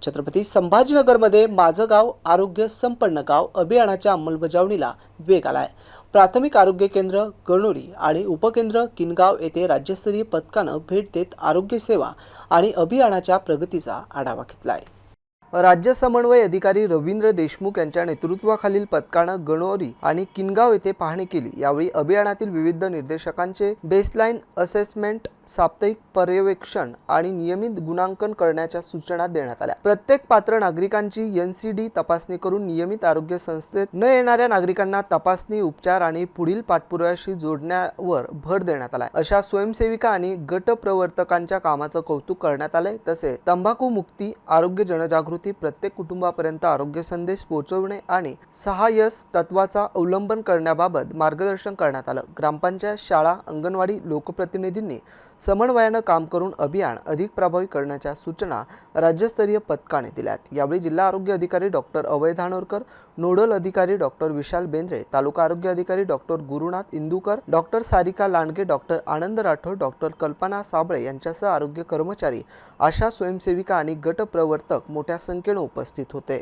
छत्रपती संभाजीनगरमध्ये माझं गाव आरोग्य संपन्न गाव अभियानाच्या अंमलबजावणीला वेग आलाय। प्राथमिक आरोग्य केंद्र गणोरी आणि उपकेंद्र किनगाव येथे राज्यस्तरीय पथकानं भेट देत आरोग्य सेवा आणि अभियानाच्या प्रगतीचा आढावा घेतलाय। राज्य समन्वय अधिकारी रवींद्र देशमुख यांच्या नेतृत्वाखालील पथकानं गणोरी आणि किनगाव येथे पाहणी केली। यावेळी अभियानातील विविध निर्देशकांचे बेसलाईन असेसमेंट, साप्ताहिक पर्यवेक्षण आणि नियमित गुणांकन करण्याच्या सूचना देण्यात आल्या। प्रत्येक पात्र नागरिकांची NCD तपासणी करून नियमित आरोग्य संस्थेत न येणाऱ्या नागरिकांना तपासणी, उपचार आणि पुढील पाठपुराव्याशी जोडण्यावर भर देण्यात आला। अशा स्वयंसेविका आणि गट प्रवर्तकांच्या कामाचं कौतुक करण्यात आले। तसेच तंबाखू मुक्ती, आरोग्य जनजागृती, प्रत्येक कुटुंबापर्यंत आरोग्य संदेश पोहोचवणे आणि 6S तत्वाचा अवलंबन करण्याबाबत मार्गदर्शन करण्यात आलं। ग्रामपंचायत, शाळा, अंगणवाडी, लोकप्रतिनिधींनी समन्वयानं काम करून अभियान अधिक प्रभावी करण्याच्या सूचना राज्यस्तरीय पथकाने दिल्यात। यावेळी जिल्हा आरोग्य अधिकारी डॉक्टर अभय धानोरकर, नोडल अधिकारी डॉक्टर विशाल बेंद्रे, तालुका आरोग्य अधिकारी doctor Gurunath Indukar, doctor Sarika Landge, doctor Anand Rathod, doctor Kalpana Sable यांच्यासह आरोग्य कर्मचारी, आशा स्वयंसेविका आणि गट प्रवर्तक मोठ्या संख्येने उपस्थित होते।